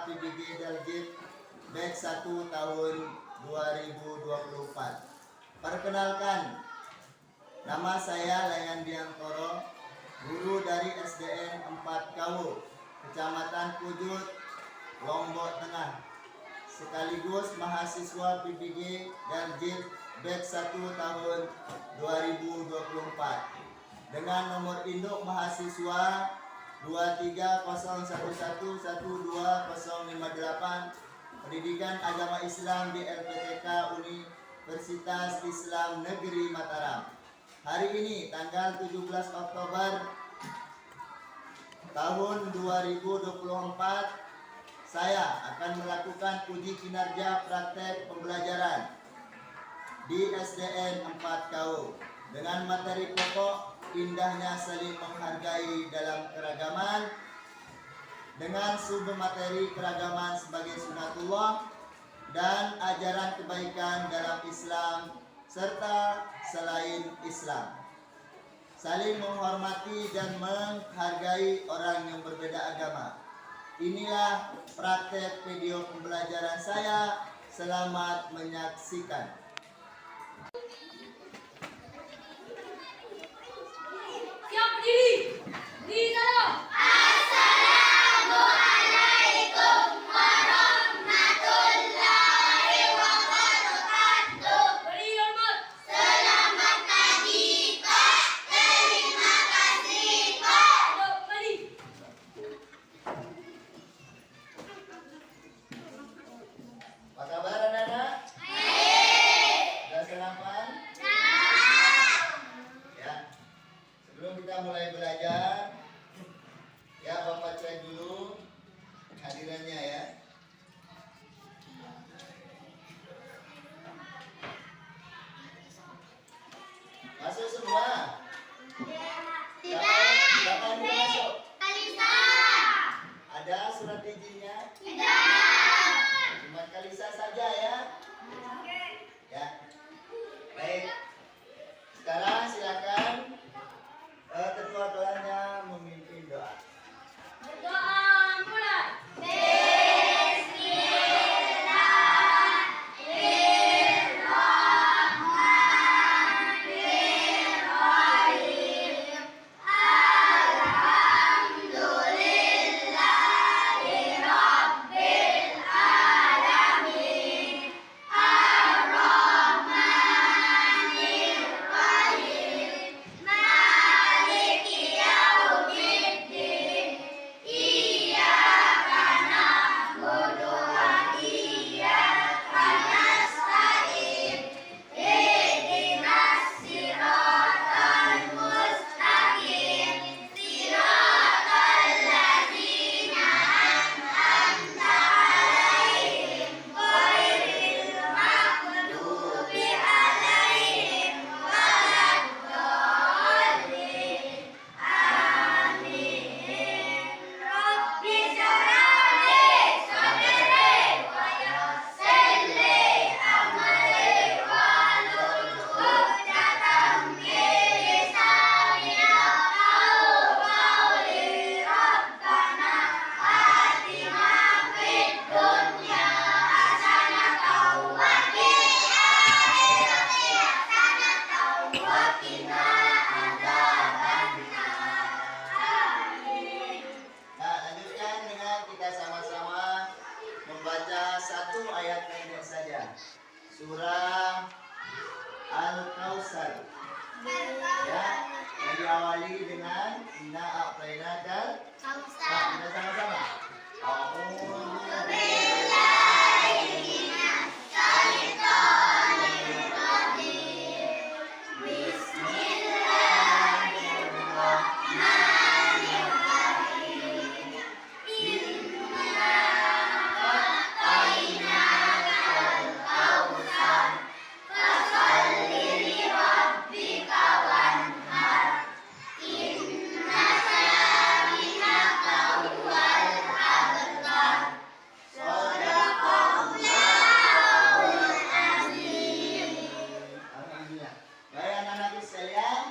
PBG Daljit batch 1 tahun 2024. Perkenalkan, nama saya Layan Biantoro, guru dari SDN 4 Kawu, Kecamatan Kujut, Lombok Tengah, sekaligus mahasiswa PBG Daljit batch 1 tahun 2024 dengan nomor induk mahasiswa 23011120058, Pendidikan Agama Islam di LPTK Universitas Islam Negeri Mataram. Hari ini tanggal 17 Oktober tahun 2024, saya akan melakukan uji kinerja praktek pembelajaran di SDN 4 Kawu dengan materi pokok indahnya saling menghargai dalam keragaman, dengan sumber materi keragaman sebagai sunatullah dan ajaran kebaikan dalam Islam serta selain Islam, saling menghormati dan menghargai orang yang berbeda agama. Inilah praktek video pembelajaran saya. Selamat menyaksikan. Siap berdiri. Berdiri salam. Assalamualaikum warahmatullahi wabarakatuh. Beri hormat. Selamat pagi, Pak. Terima kasih, Pak. Duduk kembali. Apa kabar anak-anak? Sudah sarapan? Ya. Sebelum kita mulai belajar, ya Bapak cek dulu hadirannya ya. Masuk semua? Siapa yang belum masuk? Ada surat izinnya? Cuma Kalisa saja ya. Ya. Baik. Sekarang silakan ketua kelasnya memimpin doa. Berdoa mulai. Nah, lanjutkan dengan kita sama-sama membaca satu ayat pendek saja. Surah Al-Kautsar. Ya, yang diawali dengan Inna a'tainakal kautsar. Nah, kita sama-sama. A'udzu billahi minas syaitonir rajim. Bismillahirrahmanirrahim. Inna a'tainakal kautsar. Fasholli li rabbika wanhar. Inna syani'aka huwal abtar. Shadaqallahul azim. Alhamdulillah. Baik anak-anak sekalian,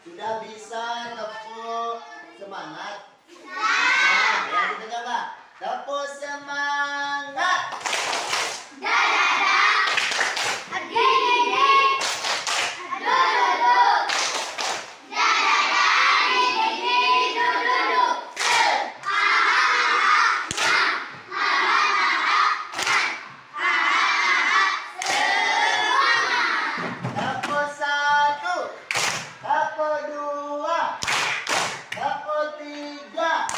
sudah bisa tepuk semangat? Ya, kita coba. Dapur semangat. Dapur satu, dapur dua, dapur tiga,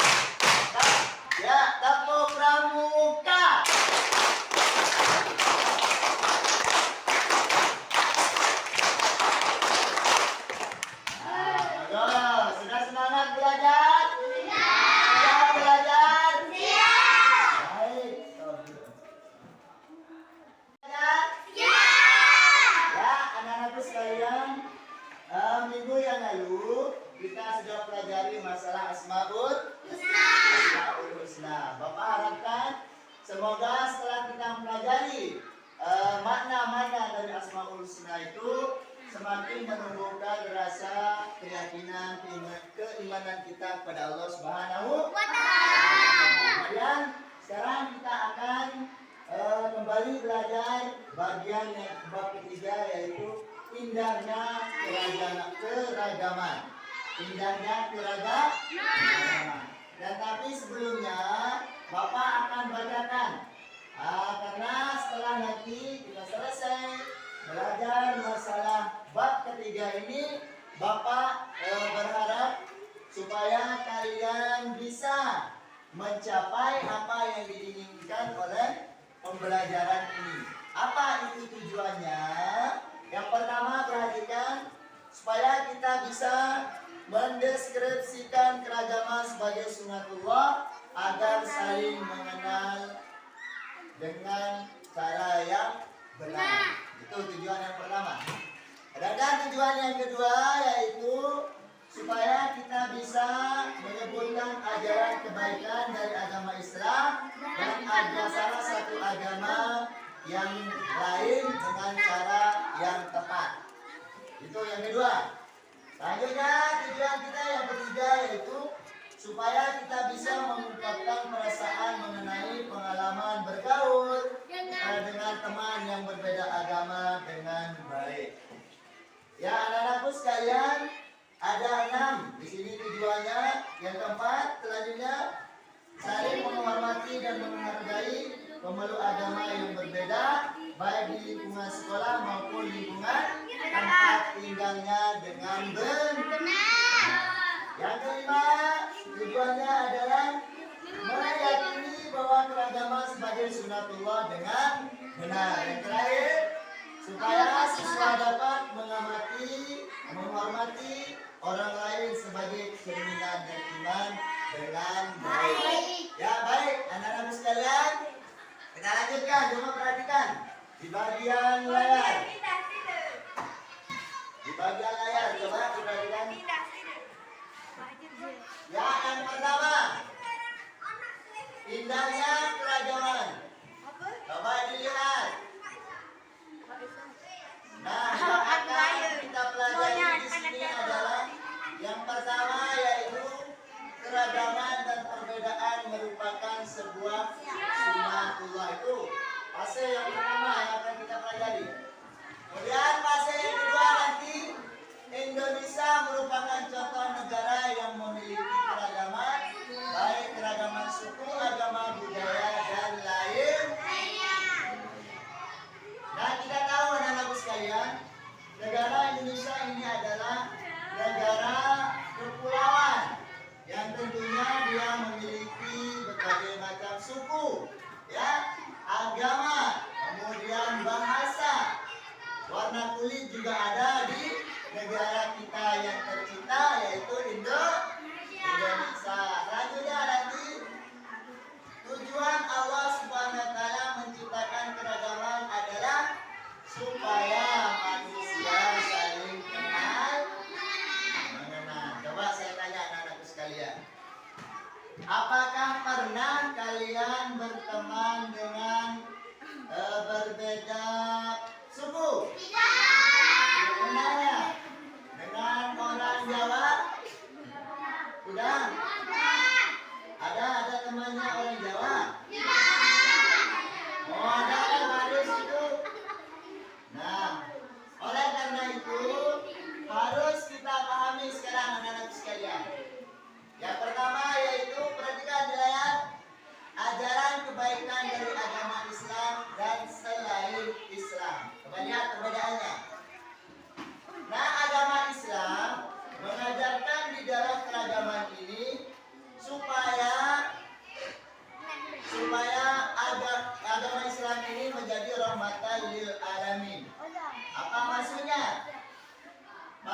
ya dapur pramuka. Bagus, sudah semangat belajar? Sudah belajar? Baik. Belajar? Ya, anak-anakku sekalian, minggu yang lalu kita sudah pelajari masalah Asmaul Husna. Bapak harapkan semoga setelah kita mempelajari makna-makna dari Asmaul Husna itu semakin menumbuhkan rasa keyakinan, keimanan kita kepada Allah Subhanahu wa Ta'ala. Kemudian sekarang kita akan kembali belajar bagian yang bab ketiga, yaitu indahnya keragaman. Indahnya keragaman. Dan tapi sebelumnya Bapak akan bacakan, karena setelah nanti kita selesai belajar masalah bab ketiga ini, Bapak berharap supaya kalian bisa mencapai apa yang diinginkan oleh pembelajaran ini. Apa itu tujuannya? Yang pertama, perhatikan, supaya kita bisa mendeskripsikan keragaman sebagai sunatullah agar saling mengenal dengan cara yang benar. Itu tujuan yang pertama. Dan tujuan yang kedua yaitu supaya kita bisa menyebutkan ajaran kebaikan dari agama Islam dan ada salah satu agama yang lain dengan cara yang tepat. Itu yang kedua. Selanjutnya tujuan kita yang ketiga yaitu supaya kita bisa mengungkapkan perasaan mengenai pengalaman bergaul dengan teman yang berbeda agama dengan baik. Ya, anak-anakku sekalian, ada 6 di sini tujuannya. Yang keempat, selanjutnya saling menghormati dan menghargai pemeluk agama yang berbeda, baik di lingkungan sekolah maupun lingkungan tempat tinggalnya dengan benar. Yang kelima, tujuannya adalah meyakini bahwa keragaman sebagai sunatullah dengan benar. Yang terakhir, supaya siswa dapat menghormati orang lain sebagai cerminan dan iman dengan baik. Ya, baik, anak-anak sekalian, kita lanjutkan. Coba perhatikan di bagian layar. Di bagian layar, coba perhatikan. Ya, yang pertama, indahnya keragaman. Coba dilihat. Nah, yang akan kita pelajari di sini adalah yang pertama, yaitu keragaman dan perbedaan merupakan sebuah sunatullah. Itu fase yang pertama yang akan kita pelajari. Kemudian fase yang kedua nanti, Indonesia merupakan contoh negara yang memiliki keragaman, baik keragaman suku, agama, budaya, dan lain. Nah, kita tahu anak-anakku sekalian, negara Indonesia ini adalah negara kepulauan yang tentunya dia memiliki berbagai macam suku, ya, agama, kemudian bahasa, warna kulit juga ada di negara kita yang tercinta, yaitu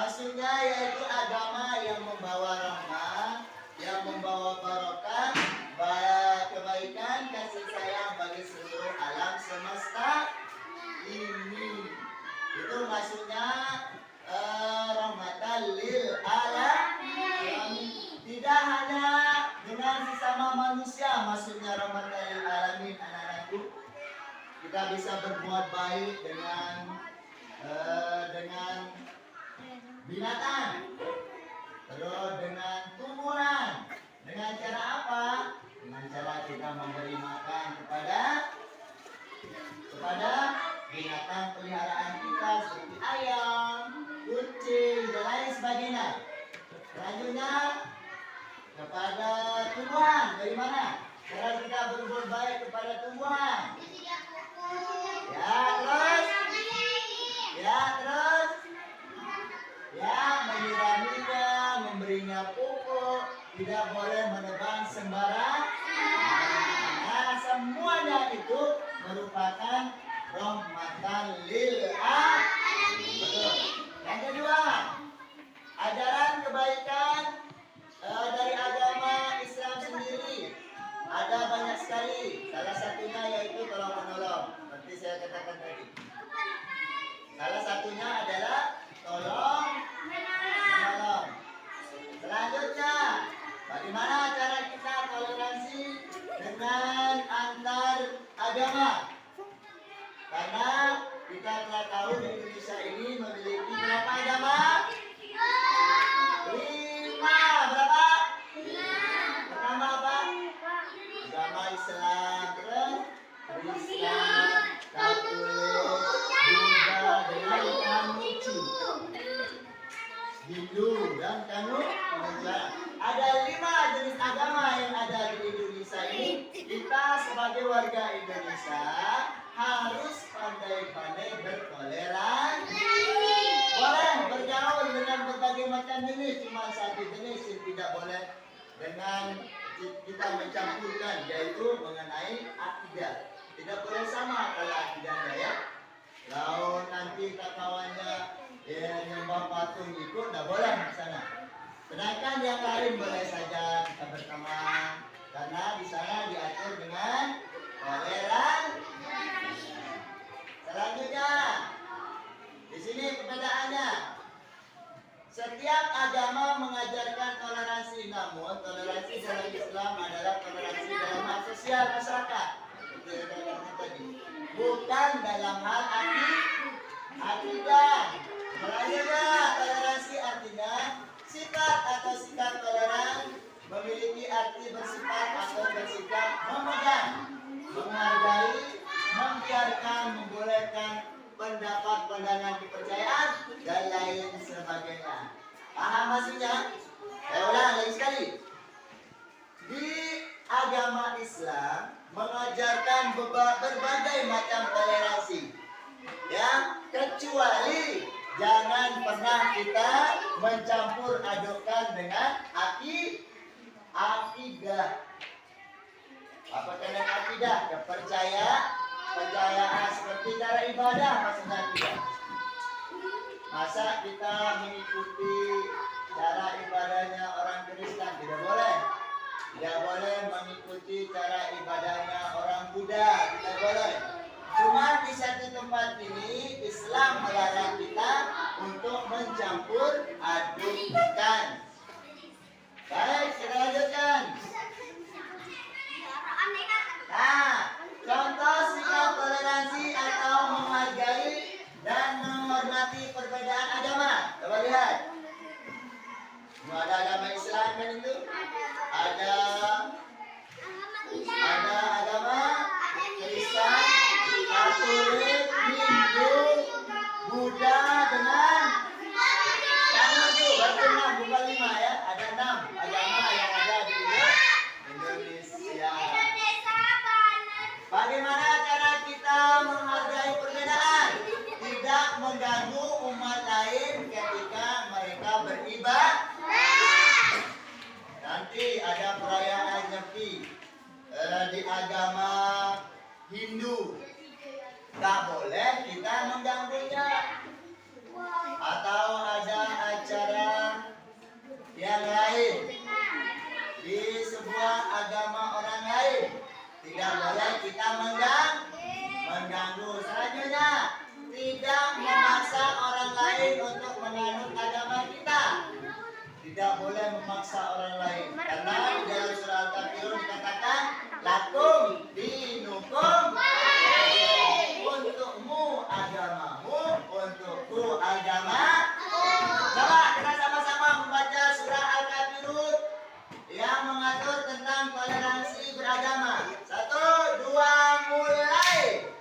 Maksudnya yaitu agama yang membawa rahmat, yang membawa barokah, kebaikan, kasih sayang bagi seluruh alam semesta ini. Itu maksudnya rahmatan lil alamin. Tidak hanya dengan sesama manusia, maksudnya rahmatan lil alamin, anak-anakku. Kita bisa berbuat baik dengan binatang, terus dengan tumbuhan. Dengan cara apa? Dengan cara kita memberi makan kepada binatang peliharaan kita seperti ayam, kucing, dan lain sebagainya. Selanjutnya kepada tumbuhan. Dari mana? Cara kita berbuat baik kepada tumbuhan. Terus menyiraminya, memberinya pupuk, tidak boleh menebang sembarang. Nah, semuanya itu merupakan rahmatan lil alamin. Betul. Yang kedua, ajaran kebaikan dari agama Islam sendiri ada banyak sekali. Salah satunya yaitu tolong menolong, seperti saya katakan tadi. Salah satunya adalah tolong menolong. Selanjutnya, bagaimana cara kita toleransi dengan antar agama? Karena kita telah tahu di Indonesia ini memiliki berapa agama? 5. Berapa? Pertama apa? Agama Islam, terus Kristen, Katolik, Buddha, dengan Konghucu, Hindu dan Konghucu. Ada 5 jenis agama yang ada di Indonesia ini. Kita sebagai warga Indonesia harus pandai-pandai bertoleransi. Boleh bergaul dengan berbagai macam jenis, cuma satu jenis yang tidak boleh dengan kita mencampurkan, yaitu mengenai akidah. Tidak boleh sama kalau akidahnya ya. Kalau nanti kawannya nyembah patung ikut, tidak boleh di sana. Sedangkan yang lain boleh saja kita berteman, karena di sana diatur dengan toleransi. Selanjutnya, di sini perbedaannya. Setiap agama mengajarkan toleransi, namun toleransi dalam Islam adalah toleransi dalam hal sosial masyarakat. Bukan dalam hal akidah. Selanjutnya, toleransi artinya sifat atau sikap toleran memiliki arti bersifat atau bersikap memegang, menghargai, membiarkan, membolehkan pendapat, pandangan, kepercayaan, dan lain sebagainya. Paham maksudnya? Saya ulang lagi sekali. Di agama Islam mengajarkan berbagai macam toleransi, ya, kecuali jangan pernah kita mencampur adukkan dengan akidah. Apa dengan akidah? Kepercayaan seperti cara ibadah, maksudnya akidah. Masa kita mengikuti cara ibadahnya orang Kristen? Tidak boleh. Tidak boleh mengikuti cara ibadahnya orang Buddha. Tidak boleh. Cuma di satu tempat ini Islam melarang kita untuk mencampur adukkan. Baik, kita lanjutkan. Nah, contoh sikap toleransi atau menghargai dan menghormati perbedaan agama. Coba lihat. Ada agama Islam kan itu? Ada agama Kristen, Katolik, Hindu, Buddha dengan Konghucu. Berarti 6 bukan 5 ya. Ada 6 agama yang ada di Indonesia. Bagaimana cara kita menghargai perbedaan? Tidak mengganggu umat lain ketika mereka beribadah. memaksa orang lain. Karena di dalam surah Al-Kafirun dikatakan lakum dinukum untukmu agamamu, untukku agama. Coba kita sama-sama membaca surah Al-Kafirun yang mengatur tentang toleransi beragama. 1, 2, mulai.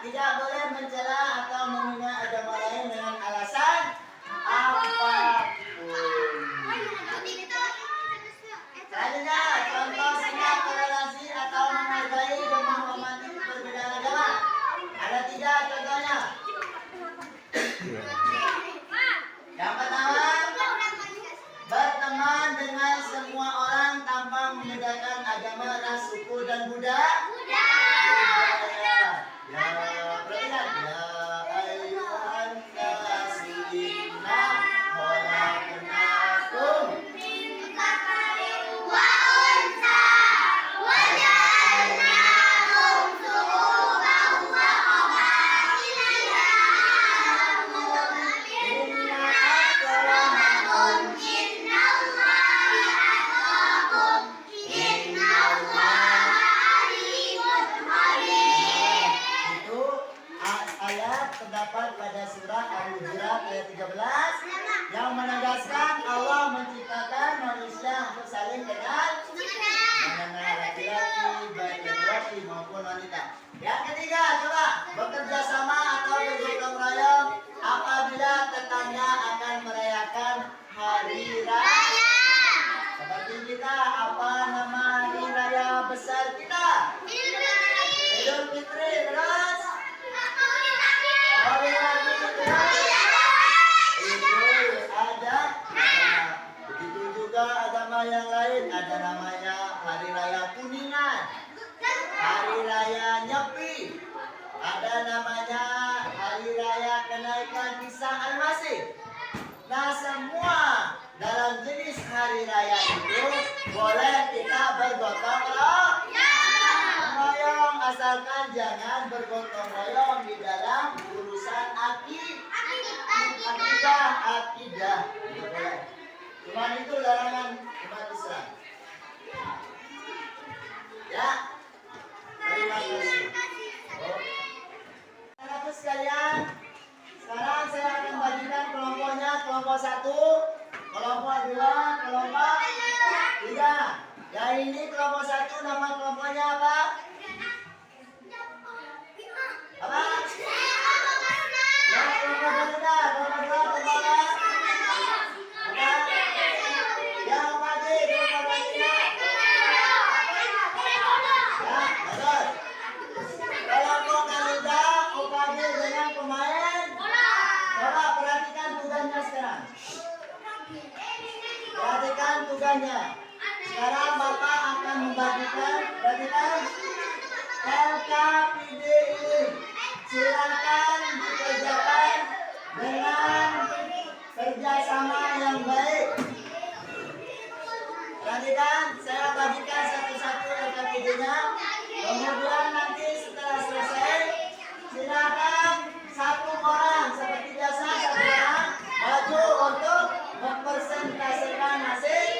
Tidak boleh mencela atau menghina agama lain dengan alasan apapun. Selanjutnya, contoh sikap toleransi atau menghargai dan menghormati perbedaan agama. Ada 3 contohnya. Yang pertama, berteman dengan semua orang tanpa membedakan agama, ras, suku, dan budaya. Terdapat pada surah Al-Hujurat ayat 13 yang menegaskan Allah menciptakan manusia untuk saling kenal mengenal laki-laki, baik laki-laki maupun wanita. Yang ketiga, coba bekerja sama atau bergotong royong apabila tetangga akan merayakan hari raya. Seperti kita, apa nama hari raya besar kita? Idul Fitri. Terus begitu juga agama yang lain, ada namanya hari raya Kuningan, hari raya Nyepi, ada namanya hari raya kenaikan Isa Al-Masih. Nah, semua dalam jenis hari raya itu boleh kita bergotong royong, asalkan jangan bergotong royong di dalam urusan akidah. Boleh. Cuman itu larangan umat Islam. Ya. Terima kasih. Anak-anak sekalian, sekarang saya akan bagikan kelompoknya, kelompok 1, kelompok 2, kelompok 3. Yang ini kelompok 1, nama kelompoknya apa? Apa? Ya, kelompok Garuda, kelompok 2, kelompok apa? Yang pagi, kelompok Garuda. Ya, bagus. Kelompok Garuda, UKG dengan pemain. Coba perhatikan tugasnya sekarang. Perhatikan tugasnya. Sekarang Bapak akan membagikan, perhatikan, LKPD ini. Silakan dikerjakan dengan kerjasama yang baik. Perhatikan, saya bagikan satu-satu LKPD-nya. Kemudian nanti setelah selesai, silakan satu orang seperti biasa, satu orang maju untuk mempresentasikan hasil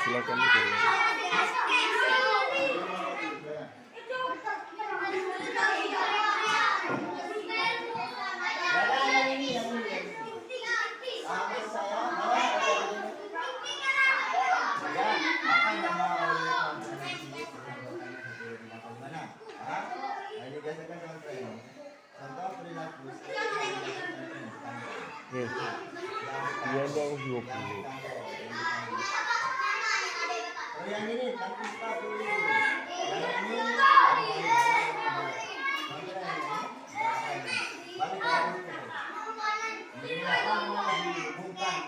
Silakan dulu. Dadah yang ini yang ini. Sama saya mau ya, apa yang mau mana? Ah, ini biasakan dengan tren. Contoh perilaku. Nih, dia dong 20. Oh, yang ini tanpa sepatu. Yang ini balik ke ini apa mau dihubungkan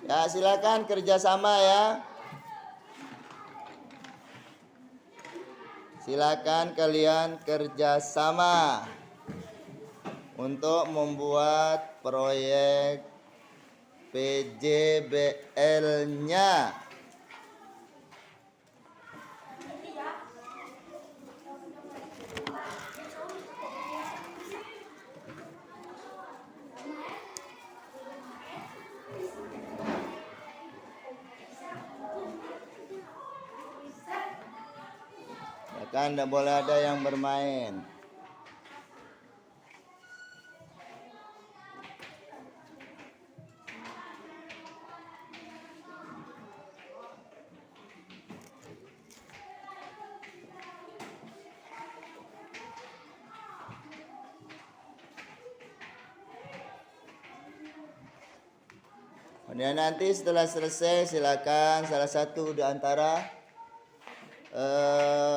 ya, silakan kerjasama ya. Silakan kalian kerjasama untuk membuat proyek PJBL-nya. Kan tidak boleh ada yang bermain. Kemudian nanti setelah selesai silakan salah satu di antara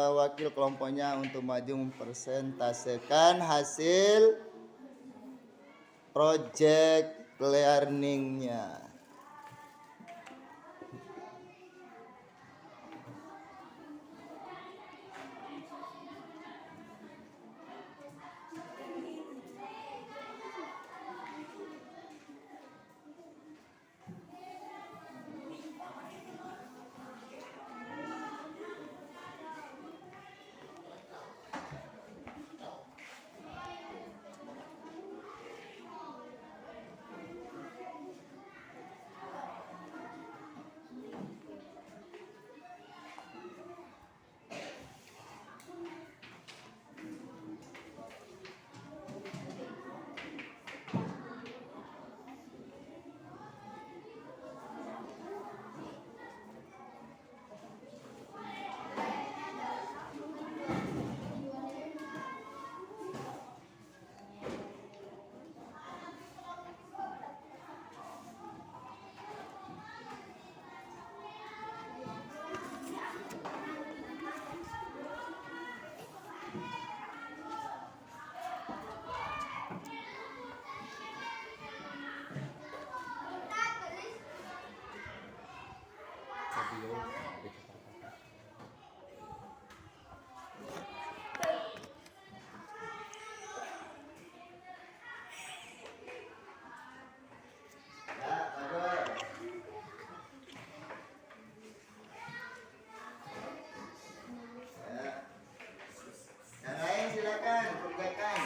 wakil kelompoknya untuk maju mempresentasikan hasil project learning-nya. Yang lain silakan kerjakan.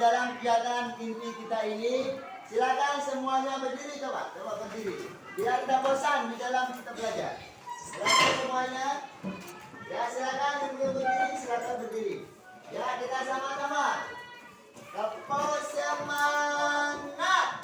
dalam kegiatan inti kita ini, silakan semuanya berdiri coba berdiri. Biar tidak bosan di dalam kita belajar. Silakan semuanya. Ya silakan yang belum berdiri silakan berdiri. Ya kita sama-sama. Tepuk semangat.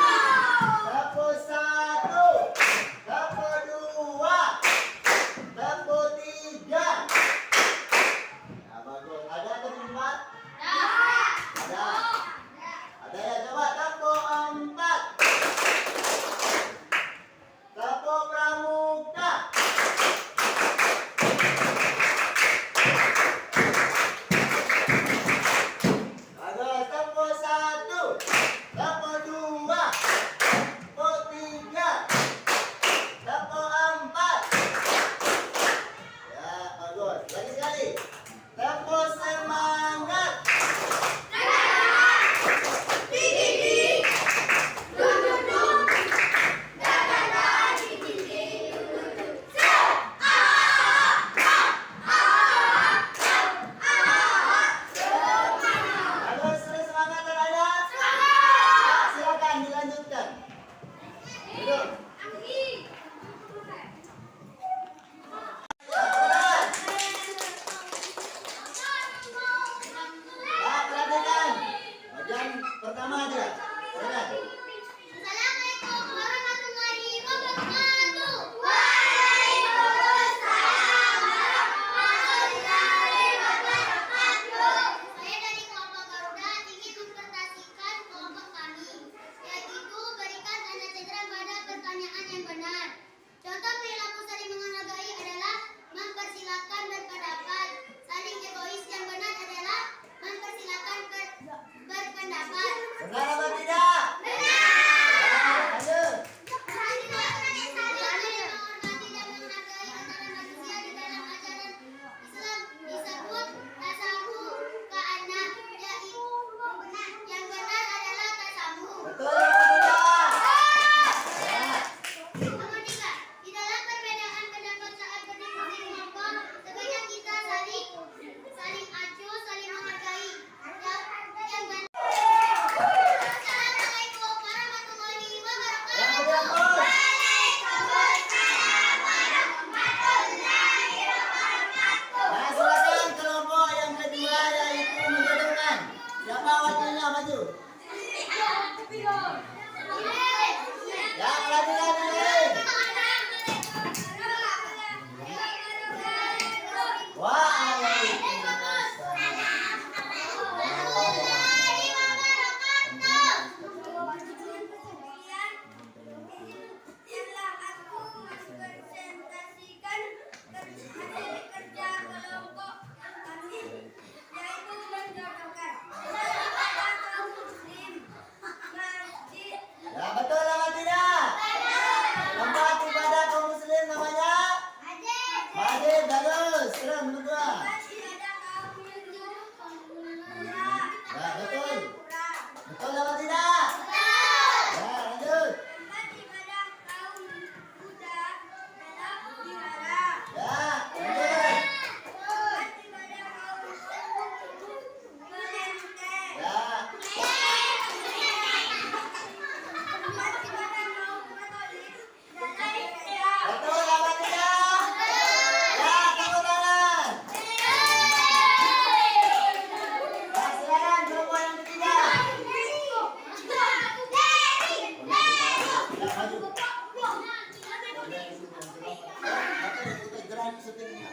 Tepuk satu, tepuk dua, tepuk tiga. Ya bagus. Ada tepuk empat? Ada. Ada ya coba tepuk empat. Tepuk pramuka. Bagus. Tepuk satu, tepuk dua, tepuk tiga, tepuk empat. Ya bagus. Lagi sekali. Tepuk semangat. Bagus. Sudah semangat ada? Silakan dilanjutkan. Duduk. Ya, perhatikan. Bagian pertama aja. Silakan. Assalamualaikum warahmatullahi wabarakatuh. Waalaikumsalam warahmatullahi wabarakatuh. Saya dari kelompok Garuda ingin mempresentasikan kelompok kami, yaitu berikan tanda cendera pada pertanyaan yang benar. Contoh perilaku saling menghargai adalah mempersilakan berpendapat. Saling egois yang benar adalah mempersilakan berpendapat. Benar apa tidak? Benar. Lanjut. Saling menghormati dan menghargai antara manusia di dalam ajaran Islam disebut tasamuh ka'ana, yaitu yang benar adalah tasamuh. Betul apa tidak? Ya. Nomor 3. Di dalam perbedaan pendapat saat berdiskusi kelompok, sebaiknya kita saling acuh, saling menghargai. Yang benar. Assalamualaikum warahmatullahi wabarakatuh. Yang kedua, Bos. Waalaikumsalam warahmatullahi wabarakatuh. Nah, silakan kelompok yang kedua yaitu menjodohkan. Siapa wakilnya maju? Ya, perhatikan ini. Warahmatullahi wabarakatuh. Biarlah aku mempresentasikan hasil kerja kelompok kami, yaitu menjodohkan kepada kaum muslim masjid. Ya, betul apa tidak? Tempat ibadah kaum muslim namanya? Masjid. Bagus. Terus nomor dua. Masih ada kaum Hindu, pura, Ya, betul. pura. Betul apa tidak? Ya, lanjut. Tempat ibadah kaum Buddha adalah wihara. Ya, lanjut. Tempat ibadah kaum kelenteng. Ya, Tempat ibadah kaum Katolik adalah gereja. betul apa tidak? Ya, tepuk tangan. Ya, silakan kelompok yang ketiga. Ya, maju. Gerak setirnya.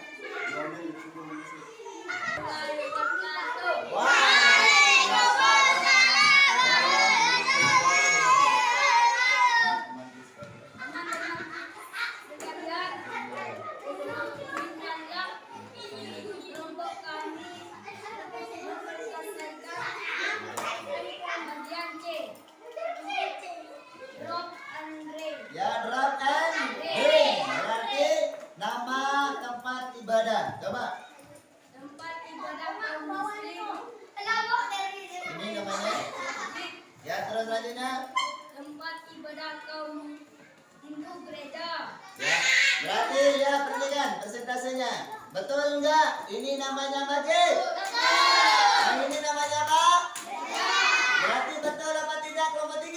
Kelompok kami mempresentasikan bagian C. Drop and rain. Ya, drop and ring. Berarti nama tempat ibadah. Coba. Tempat ibadah ya, perhatikan persentasenya. Betul enggak? Ini namanya Majid. Yang ini namanya apa? Berarti betul apa tidak kelompok 3?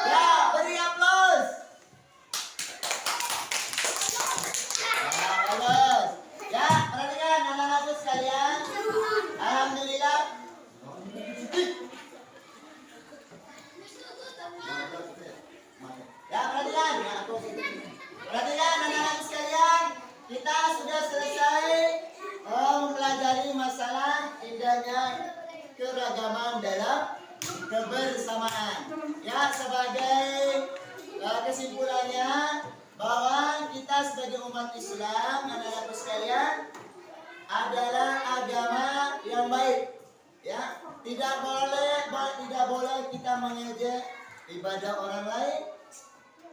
Ya, beri aplaus. Ya, bagus. Ya, perhatikan anak-anakku sekalian. Alhamdulillah. Ya, perhatikan. Perhatikan anak-anak sekalian. Kita sudah selesai mempelajari masalah indahnya keragaman dalam kebersamaan. Ya, sebagai kesimpulannya bahwa kita sebagai umat Islam, anak-anak sekalian, adalah agama yang baik. Ya, tidak boleh kita mengejek ibadah orang lain.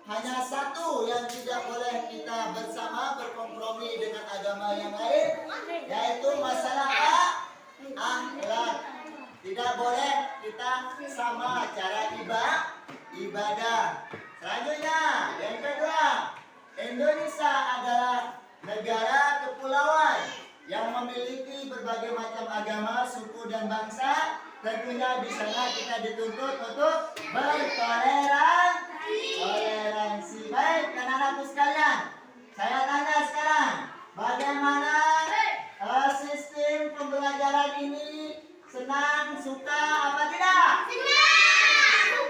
Hanya satu yang tidak boleh kita bersama berkompromi dengan agama yang lain, yaitu masalah akhlak. Tidak boleh kita sama cara ibadah. Selanjutnya, yang kedua, Indonesia adalah negara kepulauan yang memiliki berbagai macam agama, suku dan bangsa. Tentunya di sana kita dituntut untuk bertoleransi. Baik, anak-anakku sekalian, saya tanya sekarang, bagaimana sistem pembelajaran ini? Senang, suka, apa tidak?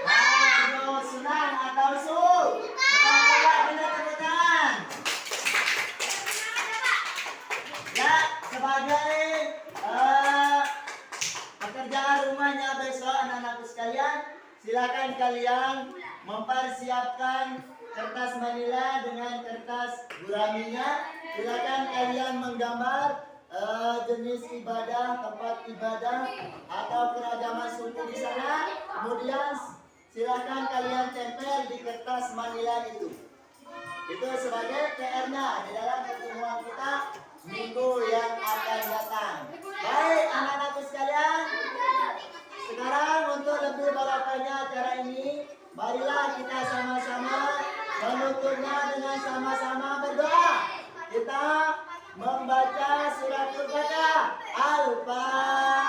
Aduh, senang atau suka? Tepuk tangan. Ya, sebagai pekerjaan rumahnya besok anak-anakku sekalian, silakan kalian mempersiapkan kertas manila dengan kertas guraminya. Silakan kalian menggambar jenis ibadah, tempat ibadah atau keragaman suku di sana. Kemudian silakan kalian tempel di kertas manila itu. Itu sebagai PR-nya di dalam pertemuan kita minggu yang akan datang. Baik, anak-anakku sekalian, sekarang untuk lebih barokahnya acara ini, marilah kita sama-sama menutupnya dengan sama-sama berdoa. Kita membaca surat Al-Fatihah.